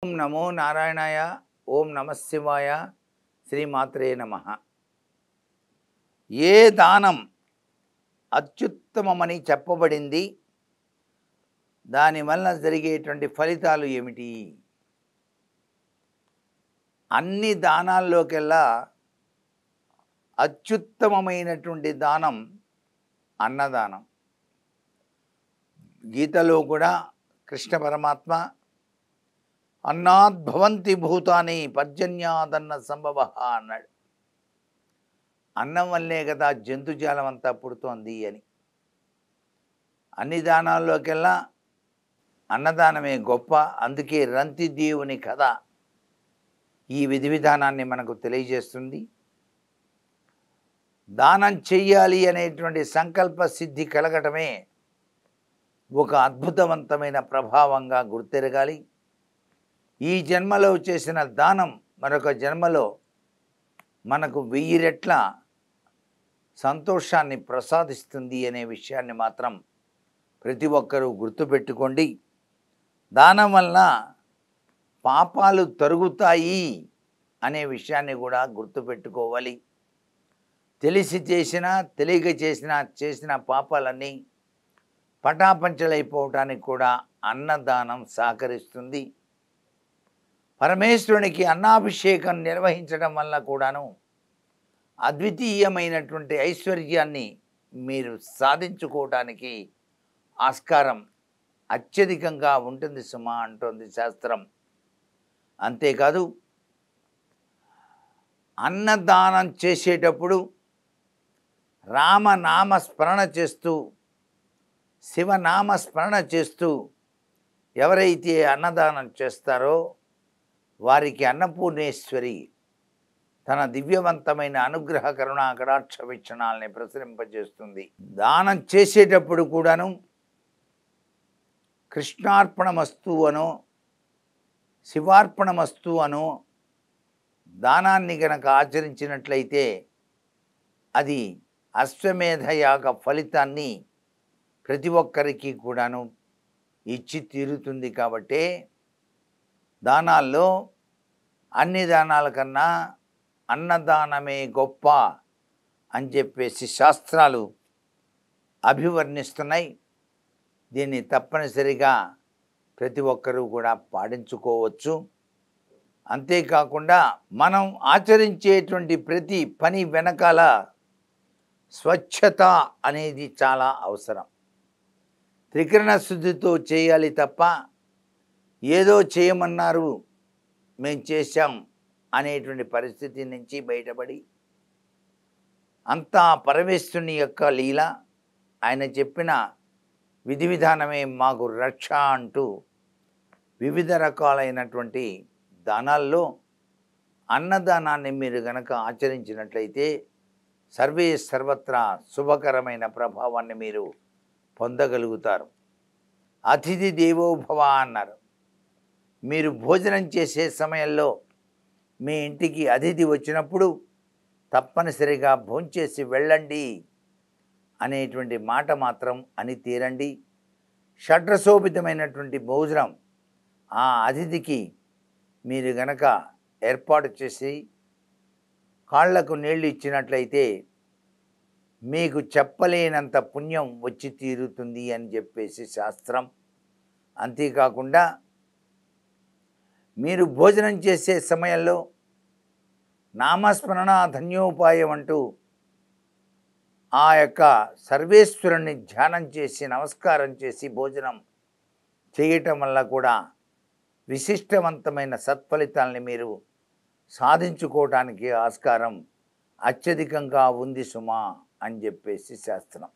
ఓం నమో నారాయణాయ. ఓం నమఃశివాయ. శ్రీమాత్రే నమః. ఏ దానం అత్యుత్తమమని చెప్పబడింది, దానివల్ల జరిగేటువంటి ఫలితాలు ఏమిటి? అన్ని దానాల్లోకెల్లా అత్యుత్తమమైనటువంటి దానం అన్నదానం. గీతలో కూడా కృష్ణ పరమాత్మ అన్నాద్భవంతి భూతాని పర్జన్యాదన్న సంభవ అన్నాడు. అన్నం వల్లే కదా జంతుజాలం అంతా పుడుతోంది అని. అన్ని దానాల్లోకెల్లా అన్నదానమే గొప్ప. అందుకే రంతి దేవుని కథ ఈ విధి విధానాన్ని మనకు తెలియజేస్తుంది. దానం చెయ్యాలి అనేటువంటి సంకల్ప సిద్ధి కలగటమే ఒక అద్భుతవంతమైన ప్రభావంగా గుర్తెరగాలి. ఈ జన్మలో చేసిన దానం మరొక జన్మలో మనకు 1000 రెట్ల సంతోషాన్ని ప్రసాదిస్తుంది అనే విషయాన్ని మాత్రం ప్రతి ఒక్కరూ గుర్తుపెట్టుకోండి. దానం వలన పాపాలు తరుగుతాయి అనే విషయాన్ని కూడా గుర్తుపెట్టుకోవాలి. తెలిసి చేసినా తెలియక చేసిన పాపాలన్నీ పటాపంచలైపోవటానికి కూడా అన్నదానం సహకరిస్తుంది. పరమేశ్వరునికి అన్నాభిషేకం నిర్వహించడం వల్ల కూడాను అద్వితీయమైనటువంటి ఐశ్వర్యాన్ని మీరు సాధించుకోవటానికి ఆస్కారం అత్యధికంగా ఉంటుంది సుమా అంటోంది శాస్త్రం. అంతేకాదు, అన్నదానం చేసేటప్పుడు రామనామ స్మరణ చేస్తూ, శివనామ స్మరణ చేస్తూ ఎవరైతే అన్నదానం చేస్తారో వారికి అన్నపూర్ణేశ్వరి తన దివ్యవంతమైన అనుగ్రహ కరుణా కటాక్ష వీక్షణాలని ప్రసరింపజేస్తుంది. దానం చేసేటప్పుడు కూడాను కృష్ణార్పణమస్తు అనో శివార్పణమస్తు అనో దానాన్ని గనక ఆచరించినట్లయితే అది అశ్వమేధ యాగ ఫలితాన్ని ప్రతి ఒక్కరికి కూడాను ఇచ్చి తీరుతుంది. కాబట్టే దానాల్లో అన్ని దానాల కన్నా అన్నదానమే గొప్ప అని చెప్పేసి శాస్త్రాలు అభివర్ణిస్తున్నాయి. దీన్ని తప్పనిసరిగా ప్రతి ఒక్కరూ కూడా పాటించుకోవచ్చు. అంతేకాకుండా మనం ఆచరించేటువంటి ప్రతి పని వెనకాల స్వచ్ఛత అనేది చాలా అవసరం. త్రికరణ శుద్ధితో చేయాలి తప్ప ఏదో చేయమన్నారు మేము చేశాం అనేటువంటి పరిస్థితి నుంచి బయటపడి, అంతా పరమేశ్వరుని యొక్క లీల, ఆయన చెప్పిన విధి విధానమే మాకు రక్ష అంటూ వివిధ రకాలైనటువంటి దానాల్లో అన్నదానాన్ని మీరు గనక ఆచరించినట్లయితే సర్వే సర్వత్రా శుభకరమైన ప్రభావాన్ని మీరు పొందగలుగుతారు. అతిథి దేవో భవ అన్నారు. మీరు భోజనం చేసే సమయంలో మీ ఇంటికి అతిథి వచ్చినప్పుడు తప్పనిసరిగా భోంచేసి వెళ్ళండి అనేటువంటి మాట మాత్రం అని తీరండి. షడ్రసోభితమైనటువంటి భోజనం ఆ అతిథికి మీరు గనక ఏర్పాటు చేసి కాళ్లకు నీళ్లు ఇచ్చినట్లయితే మీకు చెప్పలేనంత పుణ్యం వచ్చి తీరుతుంది అని చెప్పేసి శాస్త్రం. అంతేకాకుండా మీరు భోజనం చేసే సమయంలో నామస్మరణ ధన్యోపాయం అంటూ ఆ యొక్క సర్వేశ్వరుణ్ణి ధ్యానం చేసి నమస్కారం చేసి భోజనం చేయటం వల్ల కూడా విశిష్టవంతమైన సత్ఫలితాలని మీరు సాధించుకోవటానికి ఆస్కారం అత్యధికంగా ఉంది సుమా అని చెప్పేసి శాస్త్రం.